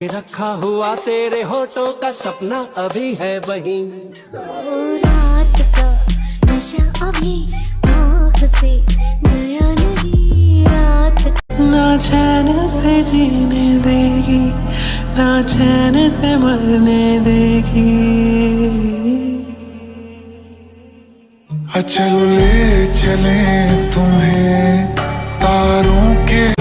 रखा हुआ तेरे होठों का सपना अभी है वहीं। रात का नशा अभी आँख से गया नहीं। रात ना चैन से जीने देगी, ना चैन से मरने देगी। चलो ले चले तुम्हें तारों के